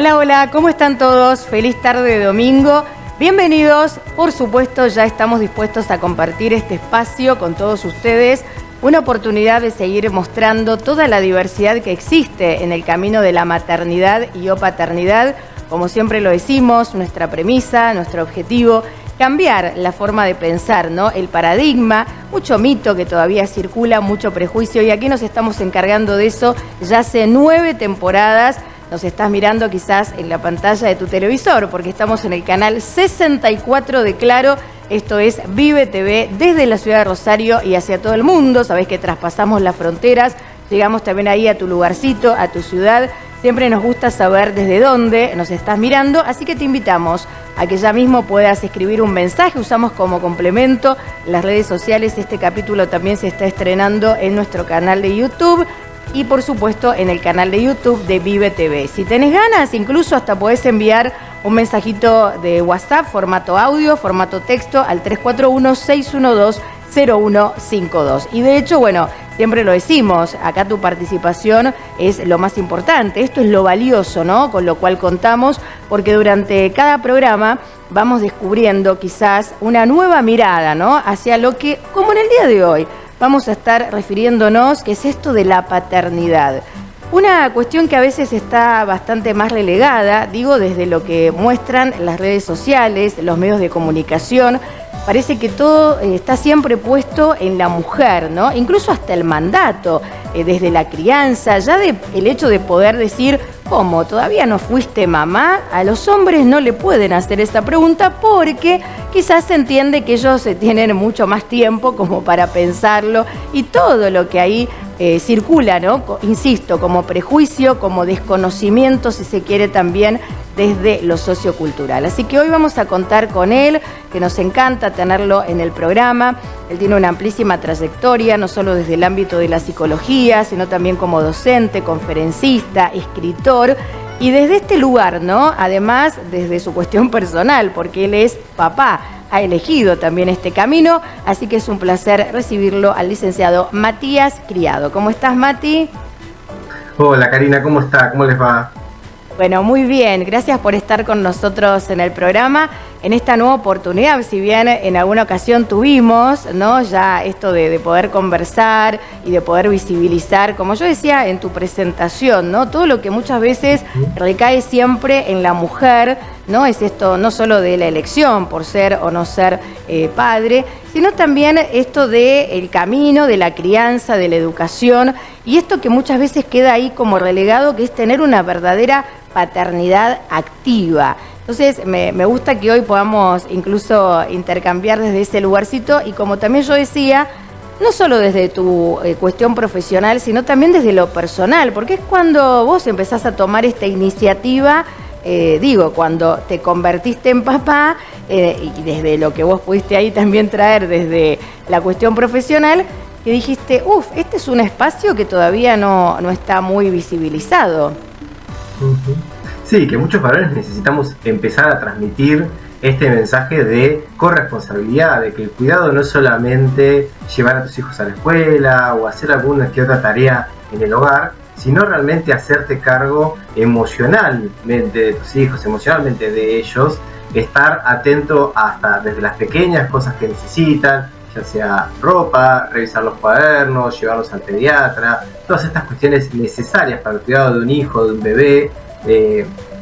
Hola, hola, ¿cómo están todos? Feliz tarde de domingo. Bienvenidos, por supuesto, ya estamos dispuestos a compartir este espacio con todos ustedes. Una oportunidad de seguir mostrando toda la diversidad que existe en el camino de la maternidad y o paternidad. Como siempre lo decimos, nuestra premisa, nuestro objetivo, cambiar la forma de pensar, ¿no? El paradigma, mucho mito que todavía circula, mucho prejuicio, y aquí nos estamos encargando de eso ya hace 9 temporadas. Nos estás mirando quizás en la pantalla de tu televisor, porque estamos en el canal 64 de Claro. Esto es Vive TV desde la ciudad de Rosario y hacia todo el mundo. Sabés que traspasamos las fronteras, llegamos también ahí a tu lugarcito, a tu ciudad. Siempre nos gusta saber desde dónde nos estás mirando, así que te invitamos a que ya mismo puedas escribir un mensaje. Usamos como complemento las redes sociales. Este capítulo también se está estrenando en nuestro canal de YouTube y por supuesto en el canal de YouTube de Vive TV. Si tenés ganas, incluso hasta podés enviar un mensajito de WhatsApp, formato audio, formato texto, al 341-612-0152. Y de hecho, bueno, siempre lo decimos, acá tu participación es lo más importante. Esto es lo valioso, ¿no? Con lo cual contamos, porque durante cada programa vamos descubriendo quizás una nueva mirada, ¿no? Hacia lo que, como en el día de hoy, vamos a estar refiriéndonos, que es esto de la paternidad. Una cuestión que a veces está bastante más relegada, digo, desde lo que muestran las redes sociales, los medios de comunicación. Parece que todo está siempre puesto en la mujer, ¿no? Incluso hasta el mandato, desde la crianza, ya el hecho de poder decir, ¿cómo? ¿Todavía no fuiste mamá? A los hombres no le pueden hacer esa pregunta porque quizás se entiende que ellos tienen mucho más tiempo como para pensarlo, y todo lo que ahí circula, ¿no? Insisto, como prejuicio, como desconocimiento, si se quiere, también desde lo sociocultural. Así que hoy vamos a contar con él, que nos encanta tenerlo en el programa. Él tiene una amplísima trayectoria, no solo desde el ámbito de la psicología, sino también como docente, conferencista, escritor. Y desde este lugar, ¿no? Además, desde su cuestión personal, porque él es papá, ha elegido también este camino, así que es un placer recibirlo al licenciado Matías Criado. ¿Cómo estás, Mati? Hola, Karina, ¿cómo está? ¿Cómo les va? Bueno, muy bien. Gracias por estar con nosotros en el programa en esta nueva oportunidad. Si bien en alguna ocasión tuvimos, ¿no?, ya esto de poder conversar y de poder visibilizar, como yo decía en tu presentación, ¿no?, todo lo que muchas veces recae siempre en la mujer, ¿no? Es esto no solo de la elección por ser o no ser padre, sino también esto del camino, de la crianza, de la educación, y esto que muchas veces queda ahí como relegado, que es tener una verdadera paternidad activa. Entonces me gusta que hoy podamos incluso intercambiar desde ese lugarcito, y como también yo decía, no solo desde tu cuestión profesional, sino también desde lo personal, porque es cuando vos empezás a tomar esta iniciativa, cuando te convertiste en papá, y desde lo que vos pudiste ahí también traer desde la cuestión profesional, que dijiste, este es un espacio que todavía no está muy visibilizado. Sí, que muchos varones necesitamos empezar a transmitir este mensaje de corresponsabilidad, de que el cuidado no es solamente llevar a tus hijos a la escuela o hacer alguna que otra tarea en el hogar, sino realmente hacerte cargo emocionalmente de tus hijos, emocionalmente de ellos, estar atento hasta desde las pequeñas cosas que necesitan, ya sea ropa, revisar los cuadernos, llevarlos al pediatra, todas estas cuestiones necesarias para el cuidado de un hijo, de un bebé.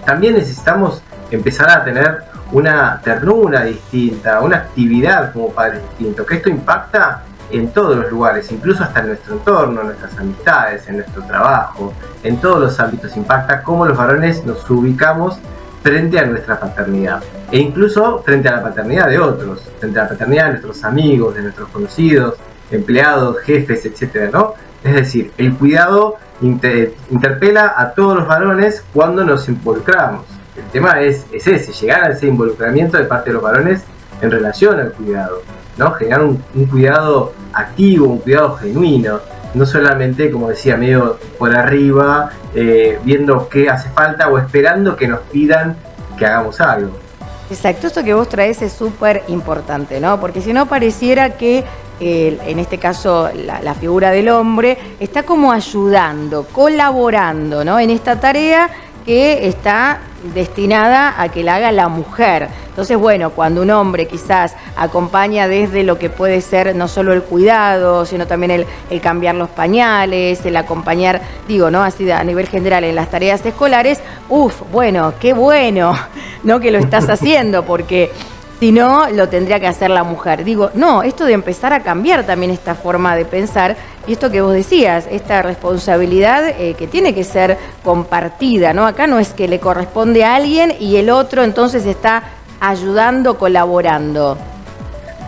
También necesitamos empezar a tener una ternura distinta, una actividad como padres distintos, que esto impacta en todos los lugares, incluso hasta en nuestro entorno, en nuestras amistades, en nuestro trabajo, en todos los ámbitos impacta cómo los varones nos ubicamos frente a nuestra paternidad, e incluso frente a la paternidad de otros, frente a la paternidad de nuestros amigos, de nuestros conocidos, empleados, jefes, etcétera, ¿no? Es decir, el cuidado interpela a todos los varones cuando nos involucramos. El tema es ese, llegar a ese involucramiento de parte de los varones en relación al cuidado, ¿no? Generar un cuidado activo, un cuidado genuino, no solamente, como decía, medio por arriba, viendo qué hace falta o esperando que nos pidan que hagamos algo. Exacto, esto que vos traes es súper importante, ¿no? Porque si no pareciera que en este caso la figura del hombre está como ayudando, colaborando, ¿no?, en esta tarea que está destinada a que la haga la mujer. Entonces, bueno, cuando un hombre quizás acompaña desde lo que puede ser no solo el cuidado, sino también el cambiar los pañales, el acompañar, digo, ¿no? Así a nivel general en las tareas escolares, bueno, qué bueno, ¿no? Que lo estás haciendo, porque si no, lo tendría que hacer la mujer. Digo, no, esto de empezar a cambiar también esta forma de pensar, y esto que vos decías, esta responsabilidad que tiene que ser compartida, ¿no? Acá no es que le corresponde a alguien y el otro entonces está ayudando, colaborando.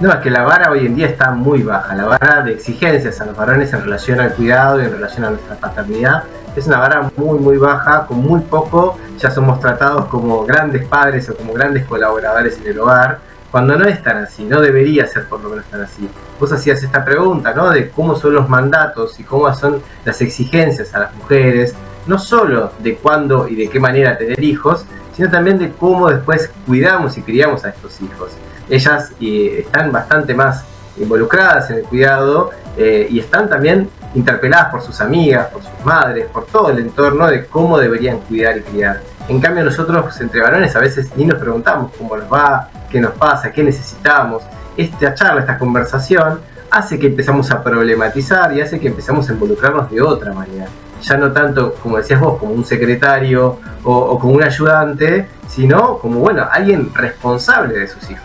No, es que la vara hoy en día está muy baja. La vara de exigencias a los varones en relación al cuidado y en relación a nuestra paternidad es una vara muy, muy baja. Con muy poco ya somos tratados como grandes padres o como grandes colaboradores en el hogar, cuando no es tan así, no debería ser por lo menos tan así. Vos hacías esta pregunta, ¿no? De cómo son los mandatos y cómo son las exigencias a las mujeres, no solo de cuándo y de qué manera tener hijos, sino también de cómo después cuidamos y criamos a estos hijos. Ellas están bastante más involucradas en el cuidado y están también interpeladas por sus amigas, por sus madres, por todo el entorno de cómo deberían cuidar y criar. En cambio nosotros entre varones a veces ni nos preguntamos cómo nos va, qué nos pasa, qué necesitamos. Esta charla, esta conversación hace que empezamos a problematizar y hace que empezamos a involucrarnos de otra manera. Ya no tanto, como decías vos, como un secretario o como un ayudante, sino como, bueno, alguien responsable de sus hijos.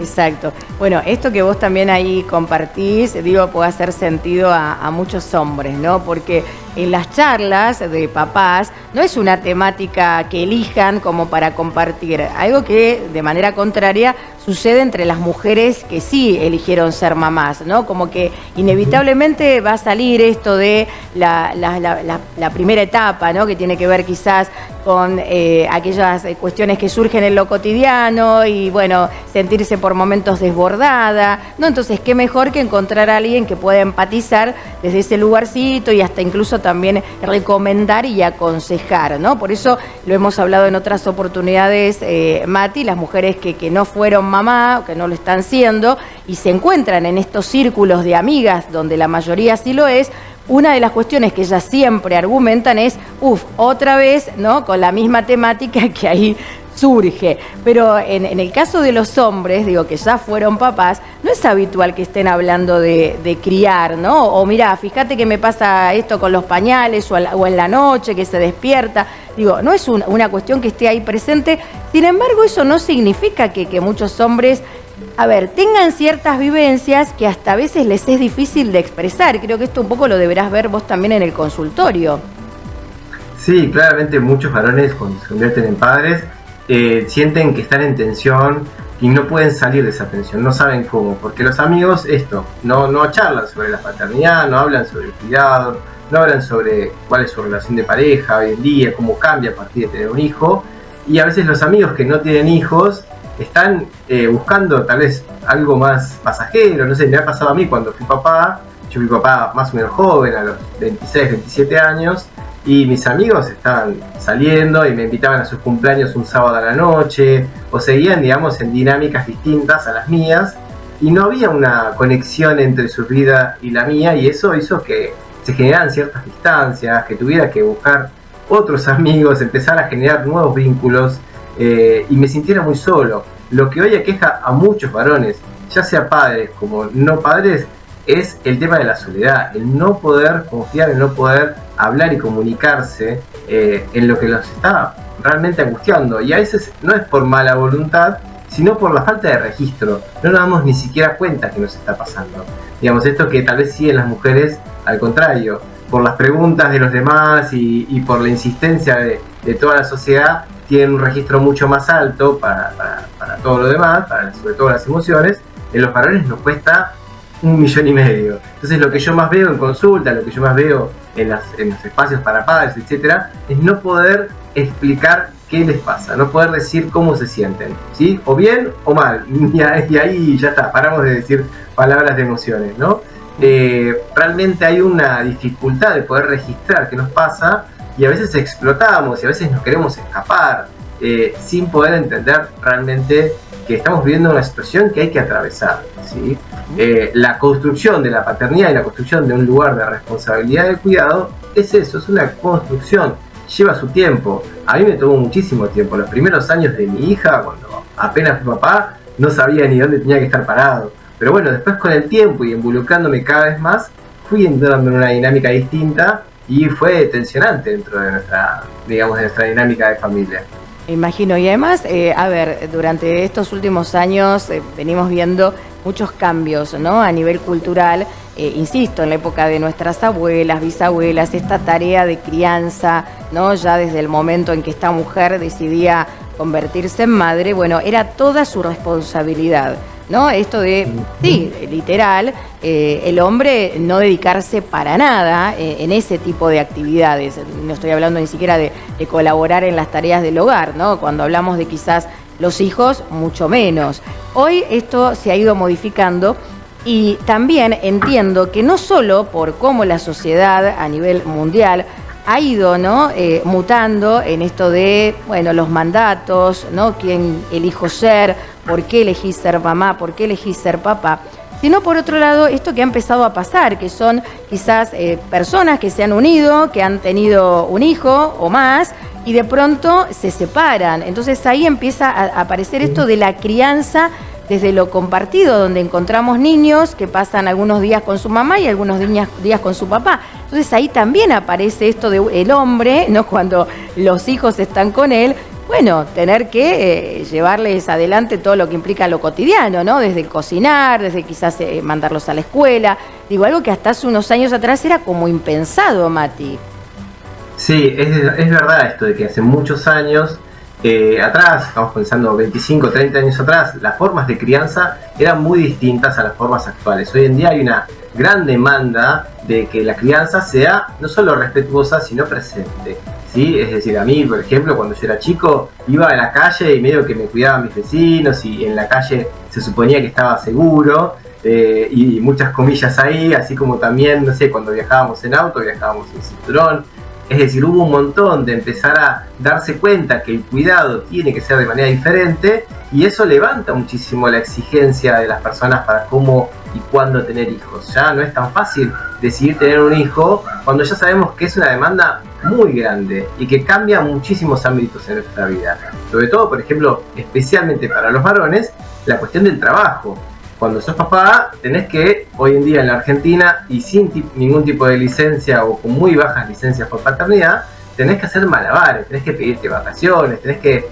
Exacto. Bueno, esto que vos también ahí compartís, digo, puede hacer sentido a muchos hombres, ¿no? Porque en las charlas de papás no es una temática que elijan como para compartir, algo que de manera contraria sucede entre las mujeres que sí eligieron ser mamás, ¿no? Como que inevitablemente va a salir esto de la primera etapa, ¿no? Que tiene que ver quizás con aquellas cuestiones que surgen en lo cotidiano y, bueno, sentirse por momentos desbordada, ¿no? Entonces, qué mejor que encontrar a alguien que pueda empatizar desde ese lugarcito y hasta incluso también recomendar y aconsejar, ¿no? Por eso lo hemos hablado en otras oportunidades, Mati, las mujeres que no fueron mamá, o que no lo están siendo, y se encuentran en estos círculos de amigas, donde la mayoría sí lo es. Una de las cuestiones que ellas siempre argumentan es, otra vez, ¿no? Con la misma temática que ahí surge. Pero en el caso de los hombres, digo, que ya fueron papás, no es habitual que estén hablando de criar, ¿no? O mirá, fíjate que me pasa esto con los pañales o en la noche que se despierta. Digo, no es una cuestión que esté ahí presente. Sin embargo, eso no significa que muchos hombres, tengan ciertas vivencias que hasta a veces les es difícil de expresar. Creo que esto un poco lo deberás ver vos también en el consultorio. Sí, claramente muchos varones cuando se convierten en padres sienten que están en tensión y no pueden salir de esa tensión, no saben cómo, porque los amigos no charlan sobre la paternidad, no hablan sobre el cuidado, no hablan sobre cuál es su relación de pareja hoy en día, cómo cambia a partir de tener un hijo, y a veces los amigos que no tienen hijos están buscando tal vez algo más pasajero. No sé, me ha pasado a mí cuando fui papá. Yo fui papá más o menos joven, a los 26, 27 años, y mis amigos estaban saliendo y me invitaban a sus cumpleaños un sábado a la noche, o seguían, digamos, en dinámicas distintas a las mías, y no había una conexión entre su vida y la mía, y eso hizo que se generaran ciertas distancias, que tuviera que buscar otros amigos, empezar a generar nuevos vínculos, y me sintiera muy solo. Lo que hoy aqueja a muchos varones, ya sea padres como no padres, es el tema de la soledad, el no poder confiar, el no poder hablar y comunicarse en lo que los está realmente angustiando. Y a veces no es por mala voluntad, sino por la falta de registro. No nos damos ni siquiera cuenta que nos está pasando. Digamos, esto que tal vez sí en las mujeres, al contrario, por las preguntas de los demás y por la insistencia de toda la sociedad, tienen un registro mucho más alto para todo lo demás, sobre todo las emociones. En los varones nos cuesta 1,5 millones. Entonces lo que yo más veo en consulta, lo que yo más veo en los espacios para padres, etcétera, es no poder explicar qué les pasa, no poder decir cómo se sienten, ¿sí? O bien o mal, y ahí ya está, paramos de decir palabras de emociones, ¿no? Realmente hay una dificultad de poder registrar qué nos pasa, y a veces explotamos y a veces nos queremos escapar sin poder entender realmente que estamos viviendo una situación que hay que atravesar, ¿sí? La construcción de la paternidad y la construcción de un lugar de responsabilidad del cuidado es eso, es una construcción lleva su tiempo. A mí me tomó muchísimo tiempo. Los primeros años de mi hija, cuando apenas fui papá, no sabía ni dónde tenía que estar parado. Pero bueno, después con el tiempo y involucrándome cada vez más, fui entrando en una dinámica distinta y fue tensionante dentro de nuestra, digamos, de nuestra dinámica de familia. Imagino, y además, a ver, durante estos últimos años venimos viendo muchos cambios, ¿no? A nivel cultural, insisto, en la época de nuestras abuelas, bisabuelas, esta tarea de crianza, ¿no? Ya desde el momento en que esta mujer decidía convertirse en madre, bueno, era toda su responsabilidad, ¿no? Esto de, sí, literal, el hombre no dedicarse para nada en ese tipo de actividades. No estoy hablando ni siquiera de colaborar en las tareas del hogar, ¿no? Cuando hablamos de quizás los hijos, mucho menos. Hoy esto se ha ido modificando y también entiendo que no solo por cómo la sociedad a nivel mundial ha ido, ¿no? Mutando en esto de, bueno, los mandatos, ¿no? Quién elijo ser, por qué elegí ser mamá, por qué elegí ser papá, sino por otro lado esto que ha empezado a pasar, que son quizás personas que se han unido, que han tenido un hijo o más y de pronto se separan. Entonces ahí empieza a aparecer esto de la crianza desde lo compartido, donde encontramos niños que pasan algunos días con su mamá y algunos días con su papá. Entonces ahí también aparece esto del hombre, ¿no? Cuando los hijos están con él, bueno, tener que llevarles adelante todo lo que implica lo cotidiano, ¿no? Desde el cocinar, desde quizás mandarlos a la escuela. Digo, algo que hasta hace unos años atrás era como impensado, Mati. Sí, es verdad esto de que hace muchos años atrás, estamos pensando 25, 30 años atrás, las formas de crianza eran muy distintas a las formas actuales. Hoy en día hay una gran demanda de que la crianza sea no solo respetuosa, sino presente, ¿sí? Es decir, a mí, por ejemplo, cuando yo era chico, iba a la calle y medio que me cuidaban mis vecinos y en la calle se suponía que estaba seguro, y muchas comillas ahí, así como también, no sé, cuando viajábamos en auto, viajábamos en cinturón. Es decir, hubo un montón de empezar a darse cuenta que el cuidado tiene que ser de manera diferente y eso levanta muchísimo la exigencia de las personas para cómo y cuándo tener hijos. Ya no es tan fácil decidir tener un hijo cuando ya sabemos que es una demanda muy grande y que cambia muchísimos ámbitos en nuestra vida. Sobre todo, por ejemplo, especialmente para los varones, la cuestión del trabajo. Cuando sos papá, tenés que, hoy en día en la Argentina, y sin ningún tipo de licencia o con muy bajas licencias por paternidad, tenés que hacer malabares, tenés que pedirte vacaciones, tenés que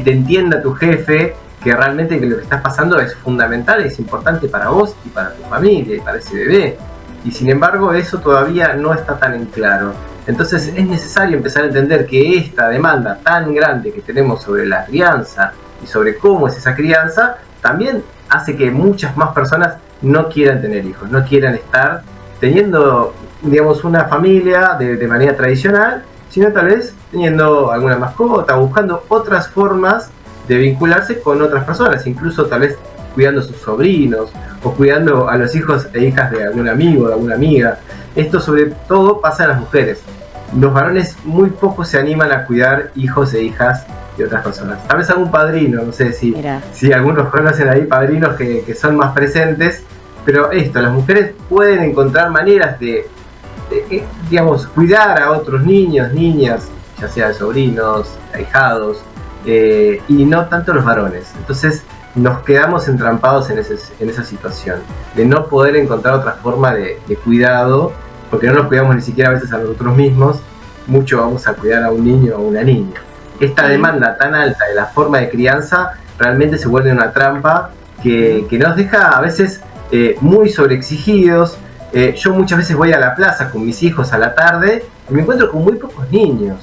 te entienda tu jefe, que realmente lo que estás pasando es fundamental, es importante para vos y para tu familia y para ese bebé. Y sin embargo, eso todavía no está tan en claro. Entonces es necesario empezar a entender que esta demanda tan grande que tenemos sobre la crianza y sobre cómo es esa crianza, también hace que muchas más personas no quieran tener hijos, no quieran estar teniendo, digamos, una familia de manera tradicional, sino tal vez teniendo alguna mascota, buscando otras formas de vincularse con otras personas, incluso tal vez cuidando a sus sobrinos o cuidando a los hijos e hijas de algún amigo, de alguna amiga. Esto sobre todo pasa en las mujeres. Los varones muy poco se animan a cuidar hijos e hijas de otras personas. Tal vez algún padrino, no sé si algunos conocen ahí padrinos que son más presentes, pero esto, las mujeres pueden encontrar maneras de digamos, cuidar a otros niños, niñas, ya sea de sobrinos, ahijados, y no tanto los varones. Entonces nos quedamos entrampados en esa situación, de no poder encontrar otra forma de cuidado, porque no nos cuidamos ni siquiera a veces a nosotros mismos, mucho vamos a cuidar a un niño o a una niña. Esta demanda tan alta de la forma de crianza realmente se vuelve una trampa que nos deja a veces muy sobreexigidos. Yo muchas veces voy a la plaza con mis hijos a la tarde y me encuentro con muy pocos niños.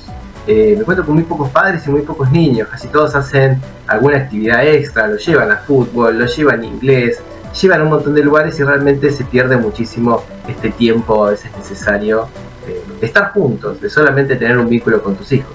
Me encuentro con muy pocos padres y muy pocos niños. Casi todos hacen alguna actividad extra, lo llevan a fútbol, lo llevan a inglés, llevan a un montón de lugares y realmente se pierde muchísimo este tiempo a veces necesario de estar juntos, de solamente tener un vínculo con tus hijos.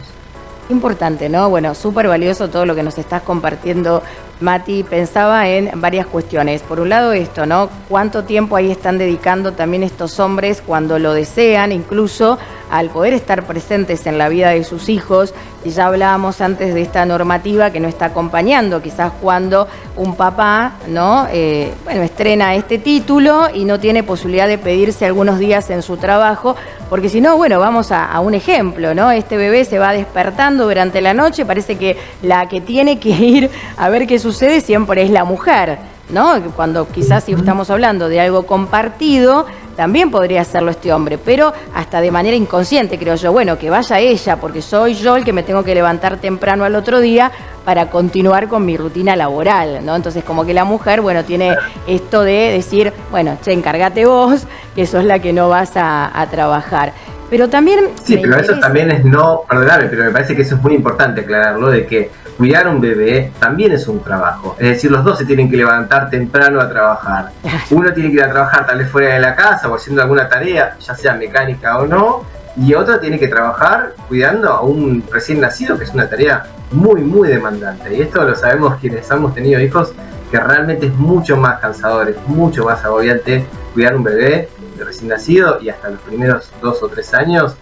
Importante, ¿no? Bueno, súper valioso todo lo que nos estás compartiendo Mati, pensaba en varias cuestiones. Por un lado esto, ¿no? ¿Cuánto tiempo ahí están dedicando también estos hombres cuando lo desean, incluso al poder estar presentes en la vida de sus hijos? Y ya hablábamos antes de esta normativa que no está acompañando, quizás cuando un papá, ¿no? Estrena este título y no tiene posibilidad de pedirse algunos días en su trabajo, porque si no, bueno, vamos a un ejemplo, ¿no? Este bebé se va despertando durante la noche, parece que la que tiene que ir a ver qué sucede siempre es la mujer, ¿no? Cuando quizás si estamos hablando de algo compartido, también podría hacerlo este hombre, pero hasta de manera inconsciente, creo yo. Bueno, que vaya ella, porque soy yo el que me tengo que levantar temprano al otro día para continuar con mi rutina laboral, ¿no? Entonces, como que la mujer, bueno, tiene esto de decir, bueno, che, encárgate vos, que sos la que no vas a trabajar. Pero también... Sí, pero eso también es perdóname, pero me parece que eso es muy importante aclararlo, de que cuidar un bebé también es un trabajo. Es decir, los dos se tienen que levantar temprano a trabajar. Uno tiene que ir a trabajar tal vez fuera de la casa o haciendo alguna tarea, ya sea mecánica o no, y otro tiene que trabajar cuidando a un recién nacido, que es una tarea muy, muy demandante. Y esto lo sabemos quienes hemos tenido hijos, que realmente es mucho más cansador, es mucho más agobiante cuidar un bebé de recién nacido, y hasta los primeros 2 o 3 años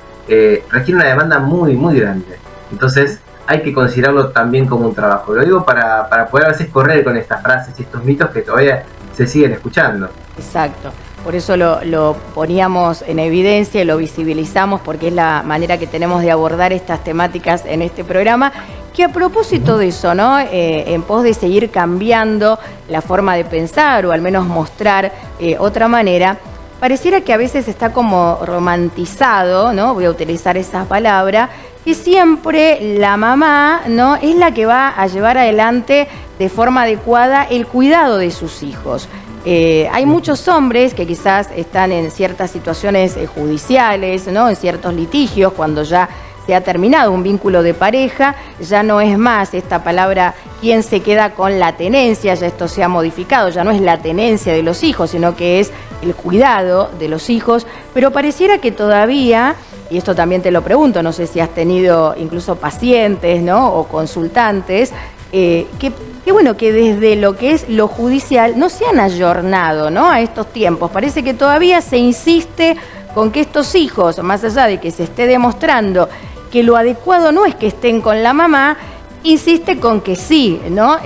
requiere una demanda muy, muy grande. Entonces hay que considerarlo también como un trabajo. Lo digo para poder a veces correr con estas frases y estos mitos que todavía se siguen escuchando. Exacto. Por eso lo poníamos en evidencia y lo visibilizamos, porque es la manera que tenemos de abordar estas temáticas en este programa. Que a propósito de eso, ¿no? En pos de seguir cambiando la forma de pensar o al menos mostrar otra manera, pareciera que a veces está como romantizado, ¿no? Voy a utilizar esa palabra, que siempre la mamá, ¿no? Es la que va a llevar adelante de forma adecuada el cuidado de sus hijos. Hay muchos hombres que quizás están en ciertas situaciones judiciales, ¿no? En ciertos litigios, cuando ya se ha terminado un vínculo de pareja, ya no es más esta palabra quién se queda con la tenencia, ya esto se ha modificado, ya no es la tenencia de los hijos, sino que es el cuidado de los hijos, pero pareciera que todavía, y esto también te lo pregunto, no sé si has tenido incluso pacientes, ¿no? O consultantes, que bueno, que desde lo que es lo judicial no se han ayornado, ¿no? A estos tiempos. Parece que todavía se insiste con que estos hijos, más allá de que se esté demostrando que lo adecuado no es que estén con la mamá, insiste con que sí, ¿no?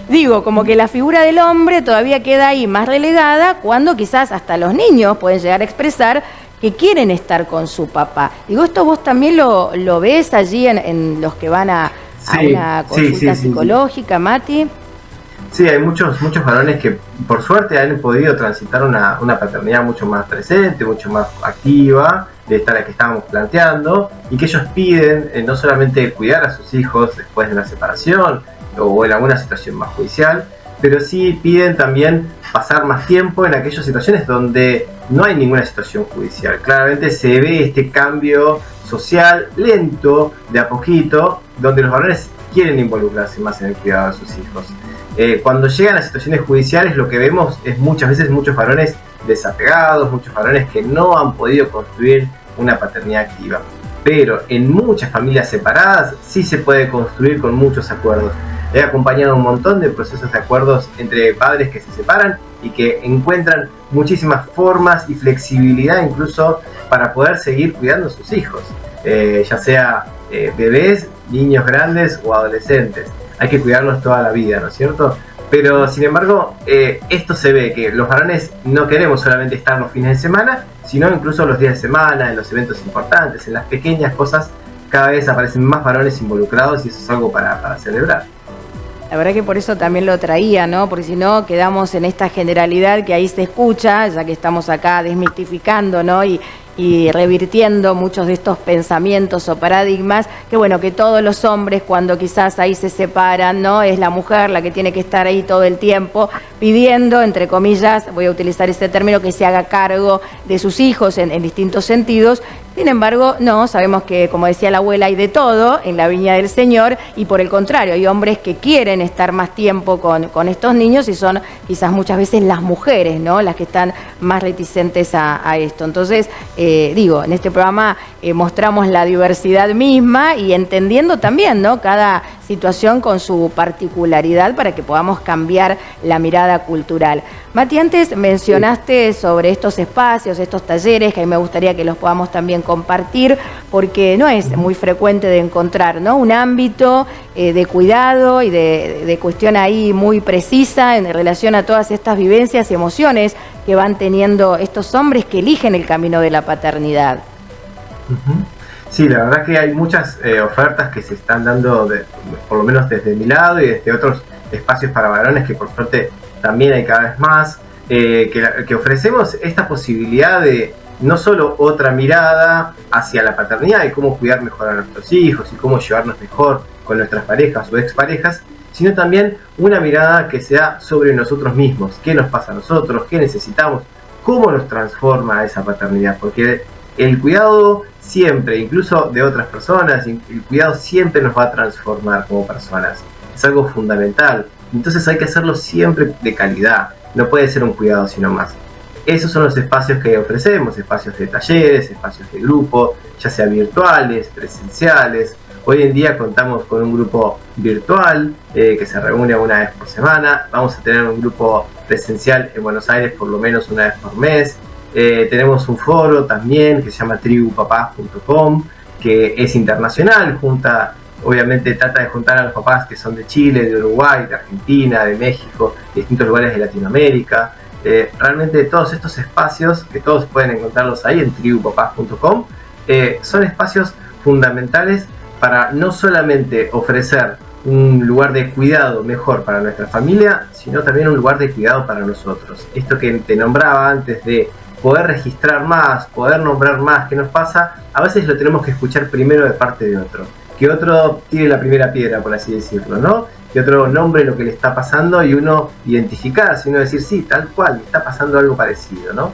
Digo, como que la figura del hombre todavía queda ahí más relegada, cuando quizás hasta los niños pueden llegar a expresar que quieren estar con su papá. Digo, ¿esto vos también lo ves allí en los que van a una consulta psicológica, Mati? Sí, hay muchos varones que por suerte han podido transitar una paternidad mucho más presente, mucho más activa, de esta la que estábamos planteando, y que ellos piden no solamente cuidar a sus hijos después de una separación o en alguna situación más judicial, pero sí piden también pasar más tiempo en aquellas situaciones donde no hay ninguna situación judicial. Claramente se ve este cambio social lento, de a poquito, donde los varones quieren involucrarse más en el cuidado de sus hijos. Cuando llegan a situaciones judiciales, lo que vemos es muchas veces muchos varones desapegados, muchos varones que no han podido construir una paternidad activa. Pero en muchas familias separadas sí se puede construir con muchos acuerdos. He acompañado un montón de procesos de acuerdos entre padres que se separan y que encuentran muchísimas formas y flexibilidad incluso para poder seguir cuidando a sus hijos, ya sea bebés, niños grandes o adolescentes. Hay que cuidarlos toda la vida, ¿no es cierto? Pero sin embargo, esto se ve que los varones no queremos solamente estar los fines de semana, sino incluso los días de semana, en los eventos importantes, en las pequeñas cosas, cada vez aparecen más varones involucrados y eso es algo para celebrar. La verdad que por eso también lo traía, ¿no? Porque si no, quedamos en esta generalidad que ahí se escucha, ya que estamos acá desmitificando, ¿no? Y revirtiendo muchos de estos pensamientos o paradigmas, que bueno, que todos los hombres cuando quizás ahí se separan, ¿no? Es la mujer la que tiene que estar ahí todo el tiempo pidiendo, entre comillas, voy a utilizar ese término, que se haga cargo de sus hijos en distintos sentidos. Sin embargo, no, sabemos que, como decía la abuela, hay de todo en la viña del Señor, y por el contrario, hay hombres que quieren estar más tiempo con estos niños y son quizás muchas veces las mujeres, ¿no? Las que están más reticentes a esto. Entonces, en este programa mostramos la diversidad misma y entendiendo también, ¿no? Cada situación con su particularidad para que podamos cambiar la mirada cultural. Mati, antes mencionaste sobre estos espacios, estos talleres, que a mí me gustaría que los podamos también compartir, porque no es muy frecuente de encontrar, ¿no?, un ámbito de cuidado y de cuestión ahí muy precisa en relación a todas estas vivencias y emociones que van teniendo estos hombres que eligen el camino de la paternidad. Sí, la verdad que hay muchas ofertas que se están dando, por lo menos desde mi lado y desde otros espacios para varones, que por suerte también hay cada vez más, que ofrecemos esta posibilidad de no solo otra mirada hacia la paternidad y cómo cuidar mejor a nuestros hijos y cómo llevarnos mejor con nuestras parejas o exparejas, sino también una mirada que sea sobre nosotros mismos, qué nos pasa a nosotros, qué necesitamos, cómo nos transforma esa paternidad, porque el cuidado siempre, incluso de otras personas, el cuidado siempre nos va a transformar como personas, es algo fundamental, entonces hay que hacerlo siempre de calidad, no puede ser un cuidado sino más. Esos son los espacios que ofrecemos, espacios de talleres, espacios de grupo, ya sea virtuales, presenciales. Hoy en día contamos con un grupo virtual que se reúne una vez por semana. Vamos a tener un grupo presencial en Buenos Aires por lo menos una vez por mes. Tenemos un foro también que se llama tribupapás.com, que es internacional, obviamente trata de juntar a los papás que son de Chile, de Uruguay, de Argentina, de México, de distintos lugares de Latinoamérica. Realmente todos estos espacios, que todos pueden encontrarlos ahí en tribupapás.com, son espacios fundamentales para no solamente ofrecer un lugar de cuidado mejor para nuestra familia, sino también un lugar de cuidado para nosotros. Esto que te nombraba antes de poder registrar más, poder nombrar más qué nos pasa, a veces lo tenemos que escuchar primero de parte de otro. Que otro tire la primera piedra, por así decirlo, ¿no? Que otro nombre lo que le está pasando y uno identificarse, uno decir, sí, tal cual, me está pasando algo parecido, ¿no?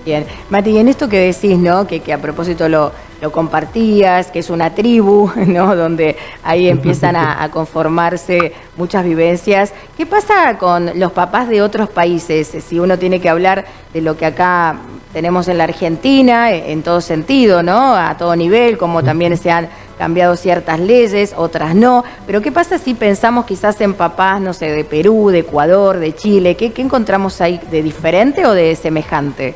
Bien, Mati, y en esto que decís, ¿no?, que a propósito lo compartías, que es una tribu, ¿no?, donde ahí empiezan a conformarse muchas vivencias. ¿Qué pasa con los papás de otros países? Si uno tiene que hablar de lo que acá tenemos en la Argentina, en todo sentido, ¿no?, a todo nivel, como también se han cambiado ciertas leyes, otras no. Pero ¿qué pasa si pensamos quizás en papás, no sé, de Perú, de Ecuador, de Chile? ¿Qué encontramos ahí de diferente o de semejante?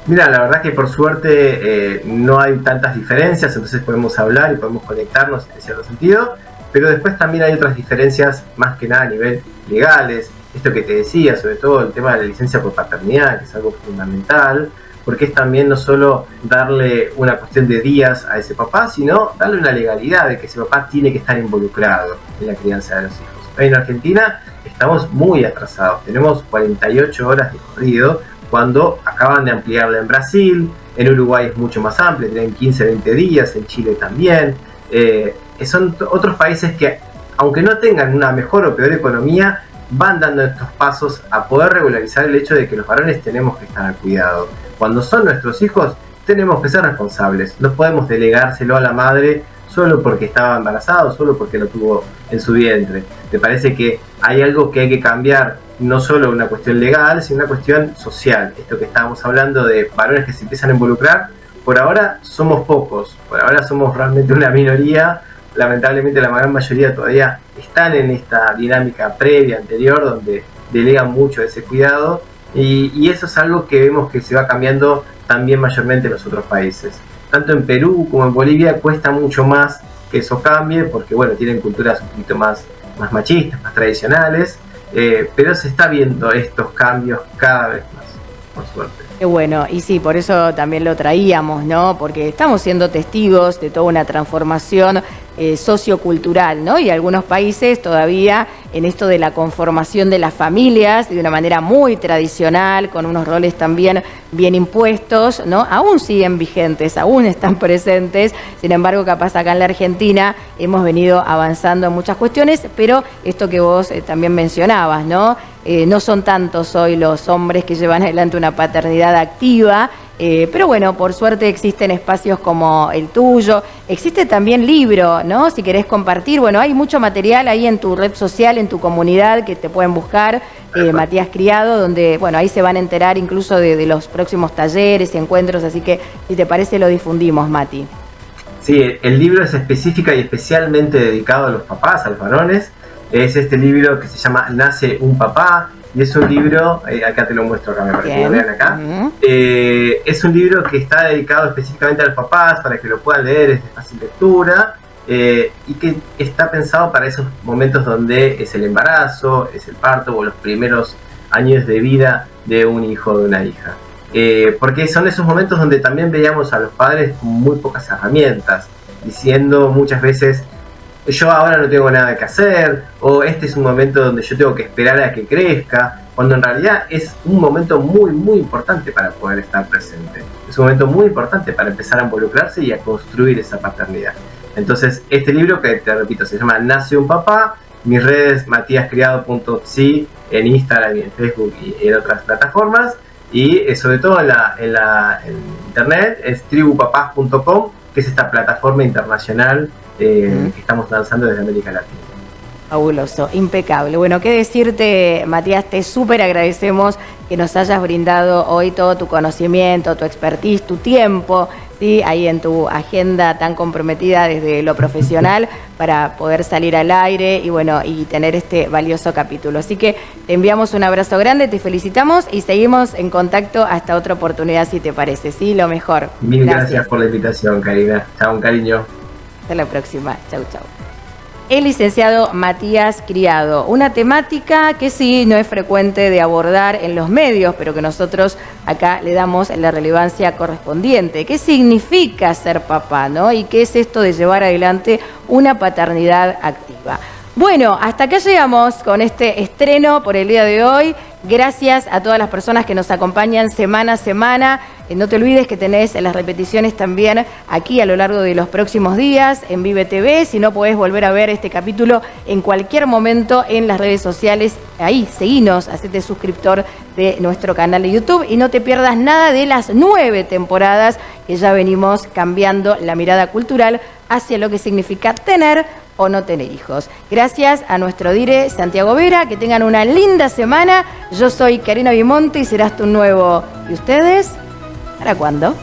Mira, la verdad que por suerte no hay tantas diferencias, entonces podemos hablar y podemos conectarnos en cierto sentido, pero después también hay otras diferencias más que nada a nivel legales, esto que te decía, sobre todo el tema de la licencia por paternidad, que es algo fundamental, porque es también no solo darle una cuestión de días a ese papá, sino darle una legalidad de que ese papá tiene que estar involucrado en la crianza de los hijos. Hoy en Argentina estamos muy atrasados, tenemos 48 horas de corrido, cuando acaban de ampliarla en Brasil, en Uruguay es mucho más amplio, tienen 15, 20 días, en Chile también. Son otros países que, aunque no tengan una mejor o peor economía, van dando estos pasos a poder regularizar el hecho de que los varones tenemos que estar al cuidado. Cuando son nuestros hijos, tenemos que ser responsables, no podemos delegárselo a la madre solo porque estaba embarazada o solo porque lo tuvo en su vientre. Me parece que hay algo que hay que cambiar, no solo una cuestión legal, sino una cuestión social. Esto que estábamos hablando de varones que se empiezan a involucrar, por ahora somos pocos, por ahora somos realmente una minoría, lamentablemente la gran mayoría todavía están en esta dinámica previa, anterior, donde delegan mucho ese cuidado, y eso es algo que vemos que se va cambiando también mayormente en los otros países. Tanto en Perú como en Bolivia cuesta mucho más que eso cambie, porque bueno, tienen culturas un poquito más machistas, más tradicionales, pero se está viendo estos cambios cada vez más, por suerte. Qué bueno, y sí, por eso también lo traíamos, ¿no? Porque estamos siendo testigos de toda una transformación sociocultural, ¿no? Y algunos países todavía en esto de la conformación de las familias de una manera muy tradicional, con unos roles también bien impuestos, ¿no? Aún siguen vigentes, aún están presentes. Sin embargo, capaz acá en la Argentina hemos venido avanzando en muchas cuestiones, pero esto que vos también mencionabas, ¿no? No son tantos hoy los hombres que llevan adelante una paternidad activa, pero bueno, por suerte existen espacios como el tuyo, existe también libro, ¿no? Si querés compartir, bueno, hay mucho material ahí en tu red social, en tu comunidad que te pueden buscar, Matías Criado, donde, bueno, ahí se van a enterar incluso de los próximos talleres y encuentros, así que si te parece lo difundimos, Mati. Sí, el libro es específica y especialmente dedicado a los papás, a los varones. Es este libro que se llama Nace un papá, y es un libro, acá te lo muestro, acá me parece que lo vean acá. Es un libro que está dedicado específicamente a los papás para que lo puedan leer, es de fácil lectura, y que está pensado para esos momentos donde es el embarazo, es el parto o los primeros años de vida de un hijo o de una hija. Porque son esos momentos donde también veíamos a los padres con muy pocas herramientas, diciendo muchas veces: yo ahora no tengo nada que hacer, o este es un momento donde yo tengo que esperar a que crezca, cuando en realidad es un momento muy, muy importante para poder estar presente. Es un momento muy importante para empezar a involucrarse y a construir esa paternidad. Entonces, este libro, que te repito, se llama Nace un papá. Mis redes, matiascriado.psi, en Instagram y en Facebook y en otras plataformas. Y sobre todo en internet es tribupapás.com, que es esta plataforma internacional que estamos lanzando desde América Latina. Fabuloso, impecable. Bueno, qué decirte, Matías, te súper agradecemos que nos hayas brindado hoy todo tu conocimiento, tu expertise, tu tiempo, ¿sí? Ahí en tu agenda tan comprometida desde lo profesional para poder salir al aire y bueno, y tener este valioso capítulo. Así que te enviamos un abrazo grande, te felicitamos y seguimos en contacto hasta otra oportunidad, si te parece, ¿sí? Lo mejor. Mil gracias por la invitación, Karina. Chao, un cariño. Hasta la próxima. Chau, chau. El licenciado Matías Criado, una temática que sí no es frecuente de abordar en los medios, pero que nosotros acá le damos la relevancia correspondiente. ¿Qué significa ser papá, no? ¿Y qué es esto de llevar adelante una paternidad activa? Bueno, hasta acá llegamos con este estreno por el día de hoy. Gracias a todas las personas que nos acompañan semana a semana. No te olvides que tenés las repeticiones también aquí a lo largo de los próximos días en Vive TV. Si no, podés volver a ver este capítulo en cualquier momento en las redes sociales. Ahí, seguinos, hacete suscriptor de nuestro canal de YouTube y no te pierdas nada de las 9 temporadas que ya venimos cambiando la mirada cultural hacia lo que significa tener o no tener hijos. Gracias a nuestro dire Santiago Vera, que tengan una linda semana. Yo soy Karina Bimonte y serás tu nuevo. ¿Y ustedes? ¿Para cuándo?